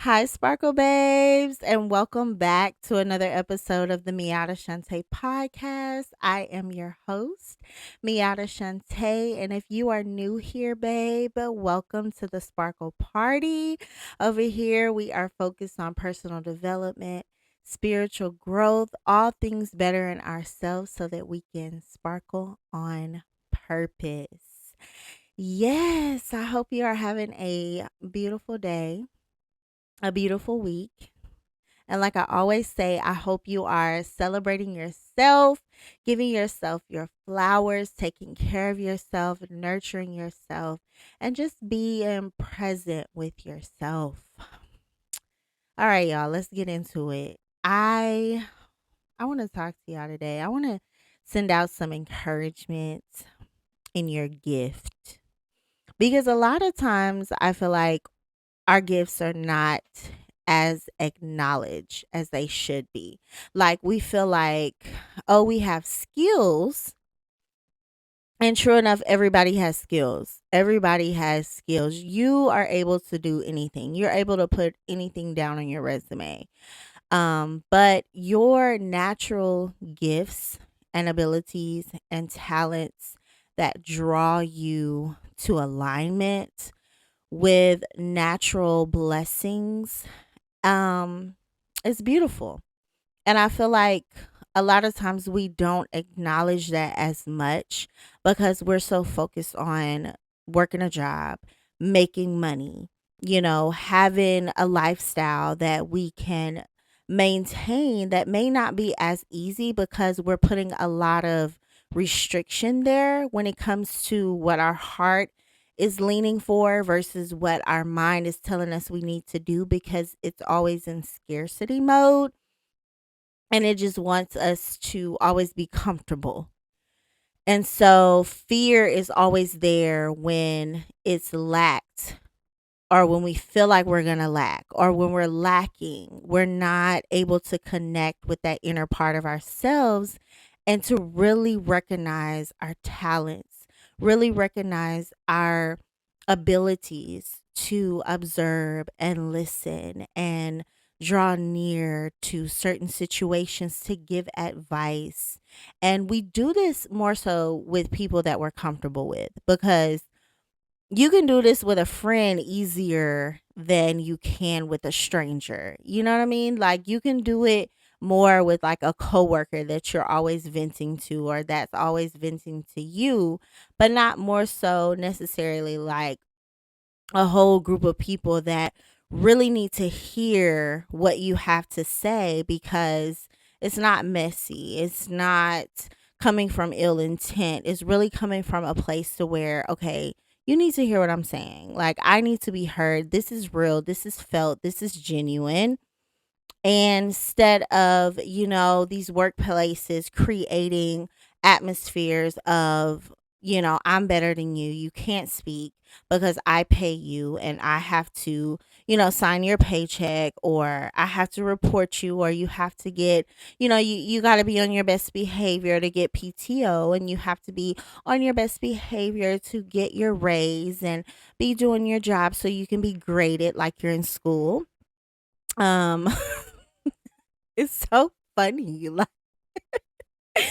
Hi, Sparkle Babes, and welcome back to another episode of the Miata Shante podcast. I am your host, Miata Shante, and if you are new here, babe, welcome to the Sparkle Party. Over here, we are focused on personal development, spiritual growth, all things better in ourselves so that we can sparkle on purpose. Yes, I hope you are having a beautiful day, a beautiful week. And like I always say, I hope you are celebrating yourself, giving yourself your flowers, taking care of yourself, nurturing yourself, and just being present with yourself. All right, y'all, let's get into it. I want to talk to y'all today. I want to send out some encouragement in your gift. Because a lot of times I feel like our gifts are not as acknowledged as they should be. Like we feel like, oh, we have skills. And true enough, everybody has skills. Everybody has skills. You are able to do anything. You're able to put anything down on your resume. But your natural gifts and abilities and talents that draw you to alignment with natural blessings, um it's beautiful. And I feel like a lot of times we don't acknowledge that as much because we're so focused on working a job, making money, having a lifestyle that we can maintain that may not be as easy because we're putting a lot of restriction there when it comes to what our heart is leaning for versus what our mind is telling us we need to do because it's always in scarcity mode and it just wants us to always be comfortable. And so fear is always there when it's lacked or when we feel like we're going to lack or when we're lacking. We're not able to connect with that inner part of ourselves and to really recognize our talents, really recognize our abilities to observe and listen and draw near to certain situations to give advice. And we do this more so with people that we're comfortable with because you can do this with a friend easier than you can with a stranger. You know what I mean? Like you can do it more with like a coworker that you're always venting to or that's always venting to you, but not more so necessarily like a whole group of people that really need to hear what you have to say because it's not messy. It's not coming from ill intent. It's really coming from a place to where, okay, you need to hear what I'm saying. Like, I need to be heard. This is real. This is felt. This is genuine. And instead of, these workplaces creating atmospheres of, I'm better than you. You can't speak because I pay you and I have to, sign your paycheck or I have to report you or you have to get, you got to be on your best behavior to get PTO and you have to be on your best behavior to get your raise and be doing your job so you can be graded like you're in school. Um, It's so funny. Like it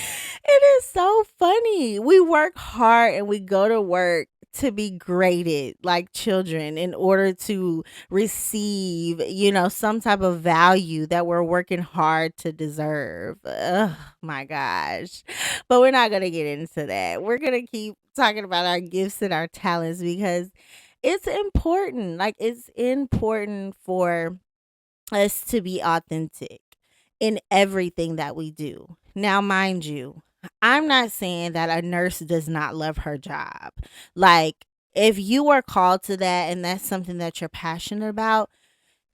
is so funny. We work hard and we go to work to be graded like children in order to receive, some type of value that we're working hard to deserve. Oh my gosh. But we're not going to get into that. We're going to keep talking about our gifts and our talents because it's important. Like it's important for us to be authentic in everything that we do. Now, mind you, I'm not saying that a nurse does not love her job. Like, if you are called to that and that's something that you're passionate about,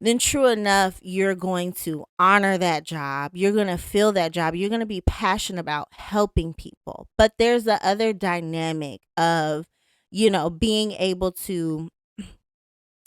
then true enough, you're going to honor that job. You're going to feel that job. You're going to be passionate about helping people. But there's the other dynamic of, being able to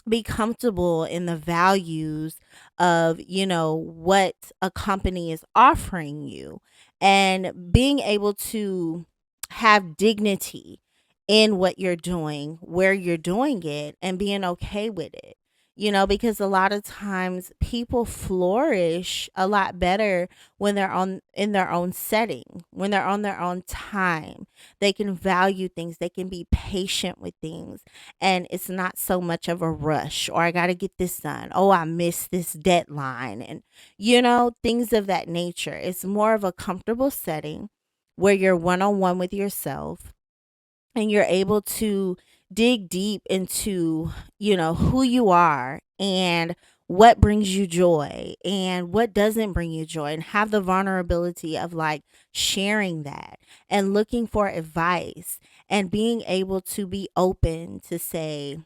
be comfortable in the values of what a company is offering you and being able to have dignity in what you're doing where you're doing it and being okay with it. because a lot of times people flourish a lot better when they're on in their own setting, when they're on their own time. They can value things, they can be patient with things, and it's not so much of a rush or I got to get this done. Oh, I missed this deadline, and things of that nature. It's more of a comfortable setting where you're one on one with yourself and you're able to dig deep into, who you are and what brings you joy and what doesn't bring you joy, and have the vulnerability of like sharing that and looking for advice and being able to be open to say,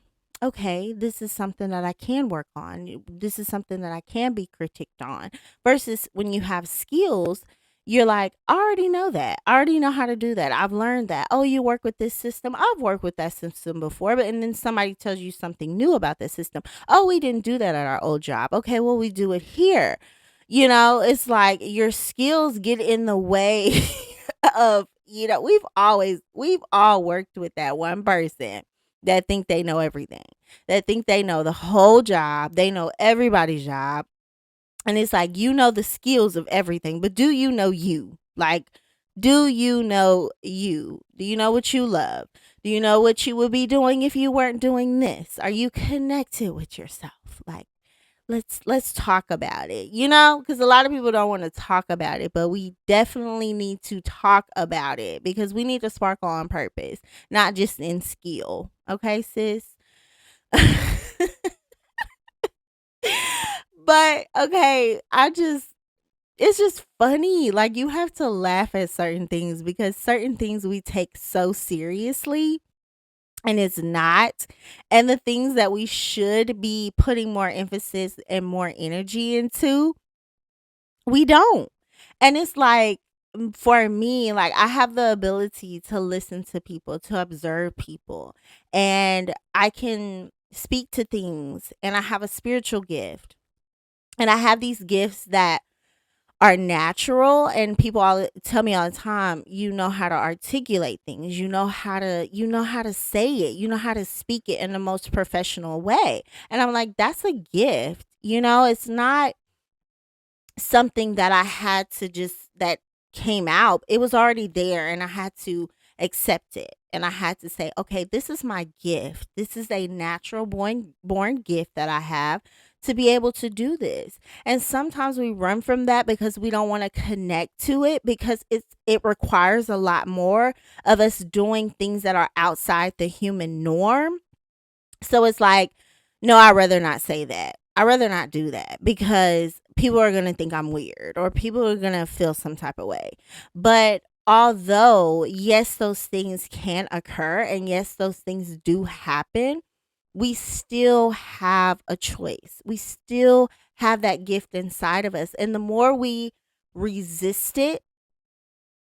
okay, this is something that I can work on. This is something that I can be critiqued on. Versus when you have skills, you're like, I already know that. I already know how to do that. I've learned that. Oh, you work with this system. I've worked with that system before. But and then somebody tells you something new about that system. Oh, we didn't do that at our old job. Okay, well, we do it here. It's like your skills get in the way of, we've all worked with that one person that think they know everything, that think they know the whole job. They know everybody's job, and it's like, the skills of everything, but do you know you? Like, do you know you? Do you know what you love? Do you know what you would be doing if you weren't doing this? Are you connected with yourself? Like, let's talk about it, because a lot of people don't want to talk about it, but we definitely need to talk about it because we need to sparkle on purpose, not just in skill. Okay, sis? But okay, it's just funny. Like, you have to laugh at certain things because certain things we take so seriously and it's not. And the things that we should be putting more emphasis and more energy into, we don't. And it's like, for me, like, I have the ability to listen to people, to observe people, and I can speak to things, and I have a spiritual gift. And I have these gifts that are natural, and people all tell me all the time, you know how to articulate things, you know how to say it, you know how to speak it in the most professional way. And I'm like, that's a gift. It's not something that I had to just that came out. It was already there, and I had to accept it. And I had to say, okay, this is my gift. This is a natural born gift that I have to be able to do this. And sometimes we run from that because we don't want to connect to it, because it requires a lot more of us doing things that are outside the human norm. So it's like, no, I'd rather not say that. I'd rather not do that because people are going to think I'm weird, or people are going to feel some type of way. But although, yes, those things can occur, and yes, those things do happen, we still have a choice. We still have that gift inside of us. And the more we resist it,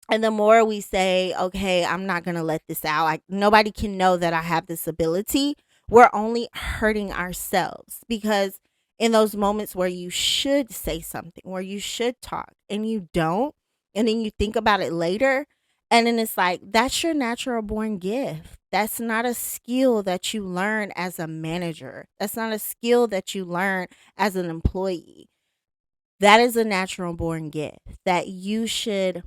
and the more we say, okay, I'm not going to let this out, like, nobody can know that I have this ability, we're only hurting ourselves. Because in those moments where you should say something, where you should talk, and you don't, and then you think about it later, and then it's like, that's your natural born gift. That's not a skill that you learn as a manager. That's not a skill that you learn as an employee. That is a natural born gift that you should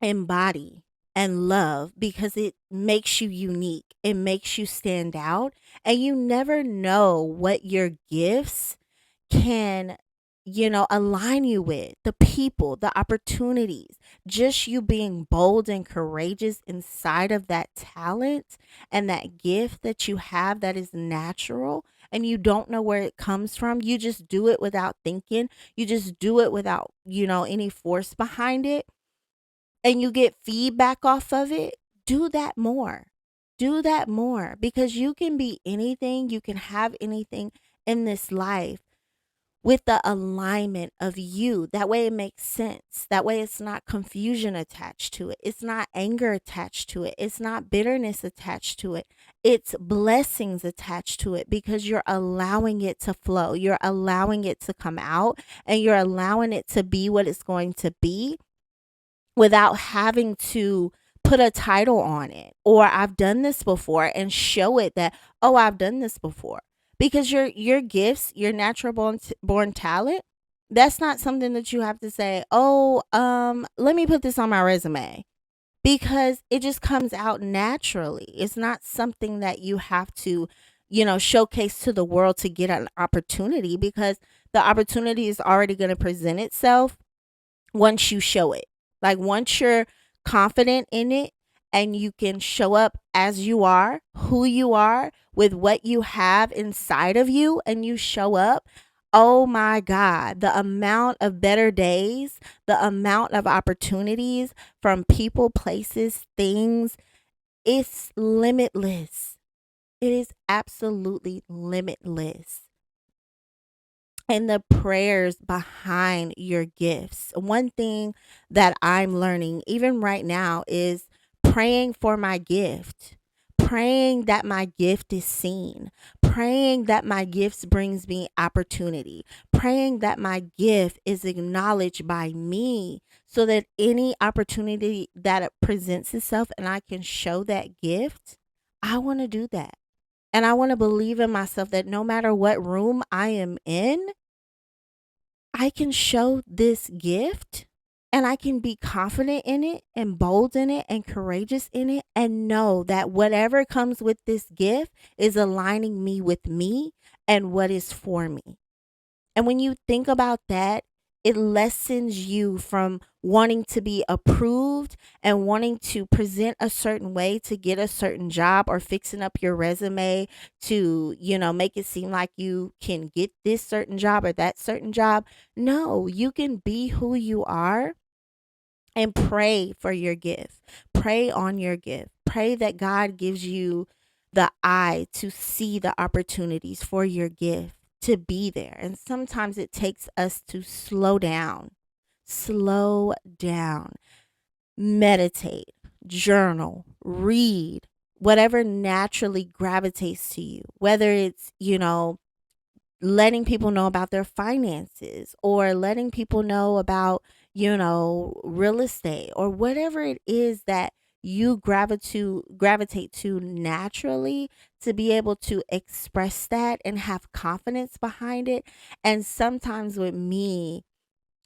embody and love, because it makes you unique. It makes you stand out. And you never know what your gifts can, align you with, the people, the opportunities. Just you being bold and courageous inside of that talent and that gift that you have that is natural, and you don't know where it comes from. You just do it without thinking. You just do it without, any force behind it, and you get feedback off of it. Do that more. Do that more, because you can be anything, you can have anything in this life with the alignment of you. That way it makes sense. That way it's not confusion attached to it. It's not anger attached to it. It's not bitterness attached to it. It's blessings attached to it, because you're allowing it to flow. You're allowing it to come out, and you're allowing it to be what it's going to be without having to put a title on it, or I've done this before, and show it that, oh, I've done this before. because your gifts, your natural born talent, that's not something that you have to say, "Oh, let me put this on my resume." Because it just comes out naturally. It's not something that you have to, showcase to the world to get an opportunity, because the opportunity is already going to present itself once you show it. Like once you're confident in it and you can show up as you are, who you are, with what you have inside of you, and you show up, oh my God, the amount of better days, the amount of opportunities from people, places, things, it's limitless. It is absolutely limitless. And the prayers behind your gifts. One thing that I'm learning, even right now, is praying for my gift, praying that my gift is seen, praying that my gifts brings me opportunity, praying that my gift is acknowledged by me, so that any opportunity that it presents itself and I can show that gift, I want to do that. And I want to believe in myself that no matter what room I am in, I can show this gift and I can be confident in it and bold in it and courageous in it, and know that whatever comes with this gift is aligning me with me and what is for me. And when you think about that, it lessens you from wanting to be approved and wanting to present a certain way to get a certain job, or fixing up your resume to, make it seem like you can get this certain job or that certain job. No, you can be who you are and pray for your gift. Pray on your gift. Pray that God gives you the eye to see the opportunities for your gift to be there. And sometimes it takes us to slow down, meditate, journal, read, whatever naturally gravitates to you, whether it's, letting people know about their finances, or letting people know about, real estate, or whatever it is that you gravitate to naturally, to be able to express that and have confidence behind it. And sometimes with me,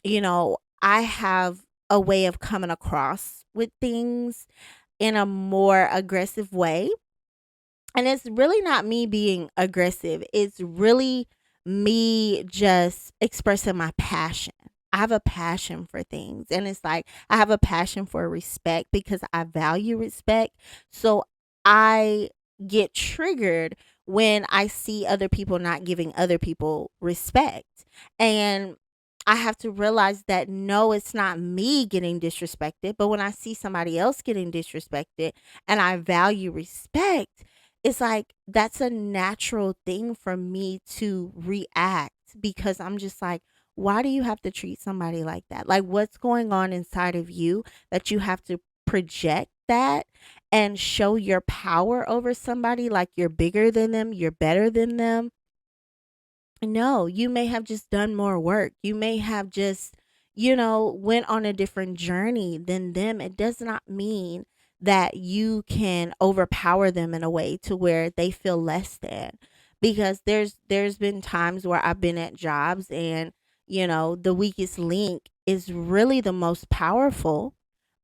I have a way of coming across with things in a more aggressive way, and it's really not me being aggressive. It's really me just expressing my passion. I have a passion for things. And it's like I have a passion for respect because I value respect. So I get triggered when I see other people not giving other people respect. And I have to realize that no, it's not me getting disrespected. But when I see somebody else getting disrespected and I value respect, it's like that's a natural thing for me to react, because I'm just like, why do you have to treat somebody like that? Like, what's going on inside of you that you have to project that and show your power over somebody like you're bigger than them, you're better than them? No, you may have just done more work. You may have just, went on a different journey than them. It does not mean that you can overpower them in a way to where they feel less than. Because there's been times where I've been at jobs and, the weakest link is really the most powerful,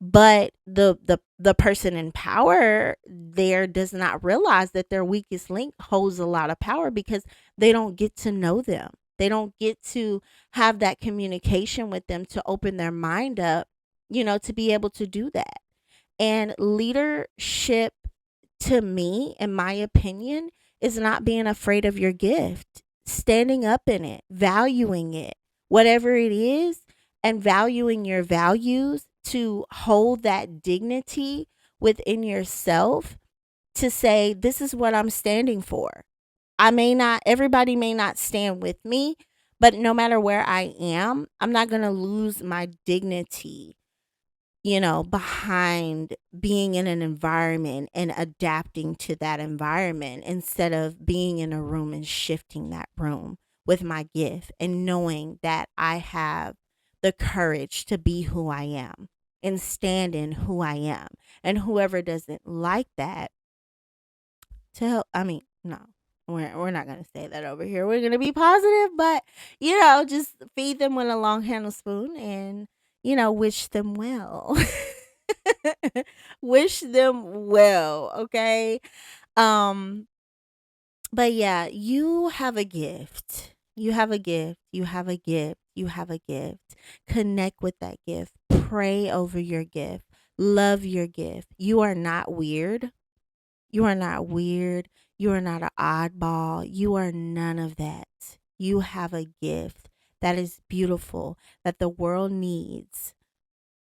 but the person in power there does not realize that their weakest link holds a lot of power, because they don't get to know them. They don't get to have that communication with them to open their mind up, to be able to do that. And leadership, to me, in my opinion, is not being afraid of your gift, standing up in it, valuing it, whatever it is, and valuing your values, to hold that dignity within yourself, to say, this is what I'm standing for. Everybody may not stand with me, but no matter where I am, I'm not going to lose my dignity, behind being in an environment and adapting to that environment, instead of being in a room and shifting that room with my gift and knowing that I have the courage to be who I am and stand in who I am. And whoever doesn't like that, no. We're not gonna say that over here. We're gonna be positive, but just feed them with a long handle spoon and wish them well. Wish them well, okay? Um, but yeah, you have a gift. You have a gift. You have a gift. You have a gift. Connect with that gift. Pray over your gift. Love your gift. You are not weird. You are not weird. You are not an oddball. You are none of that. You have a gift that is beautiful, that the world needs.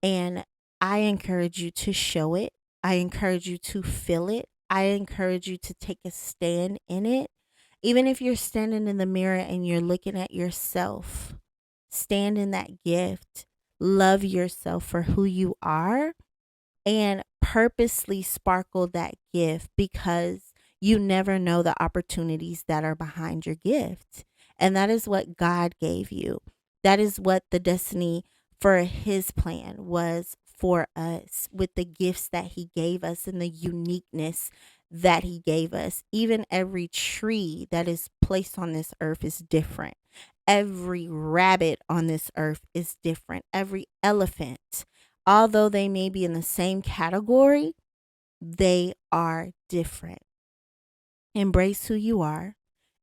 And I encourage you to show it. I encourage you to feel it. I encourage you to take a stand in it. Even if you're standing in the mirror and you're looking at yourself, stand in that gift. Love yourself for who you are and purposely sparkle that gift because you never know the opportunities that are behind your gift. And that is what God gave you. That is what the destiny for his plan was for us with the gifts that he gave us and the uniqueness that he gave us. Even every tree that is placed on this earth is different. Every rabbit on this earth is different. Every elephant, although they may be in the same category, they are different. Embrace who you are,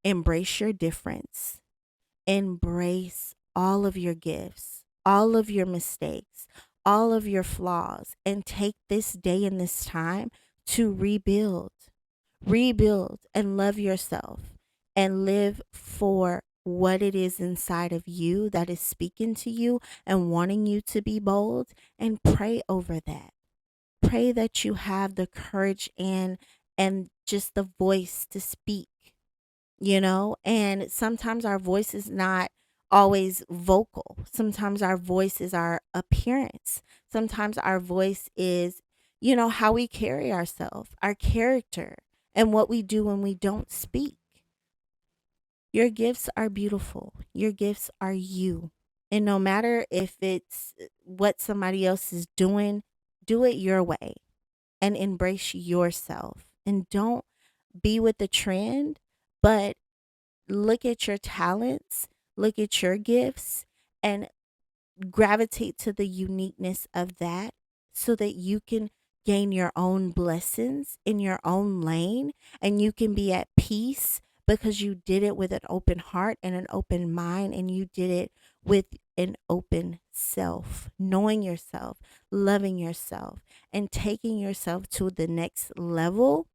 embrace your difference, embrace all of your gifts, all of your mistakes, all of your flaws, and take this day and this time to rebuild. Rebuild and love yourself and live for what it is inside of you that is speaking to you and wanting you to be bold, and pray over that. Pray that you have the courage and just the voice to speak, and sometimes our voice is not always vocal. Sometimes our voice is our appearance. Sometimes our voice is how we carry ourselves, our character, and what we do when we don't speak. Your gifts are beautiful. Your gifts are you. And no matter if it's what somebody else is doing, do it your way and embrace yourself. And don't be with the trend, but look at your talents, look at your gifts, and gravitate to the uniqueness of that so that you can gain your own blessings in your own lane and you can be at peace because you did it with an open heart and an open mind, and you did it with an open self, knowing yourself, loving yourself, and taking yourself to the next level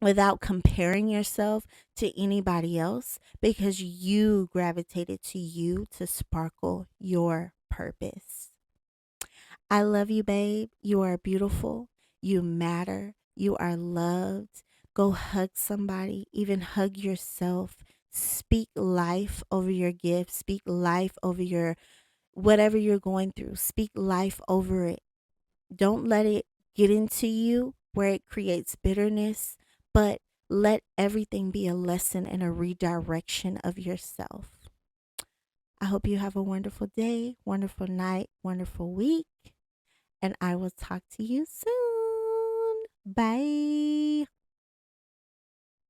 without comparing yourself to anybody else because you gravitated to you to sparkle your purpose. I love you, babe. You are beautiful. You matter. You are loved. Go hug somebody, even hug yourself. Speak life over your gift. Speak life over your whatever you're going through. Speak life over it. Don't let it get into you where it creates bitterness, but let everything be a lesson and a redirection of yourself. I hope you have a wonderful day, wonderful night, wonderful week, and I will talk to you soon. Bye.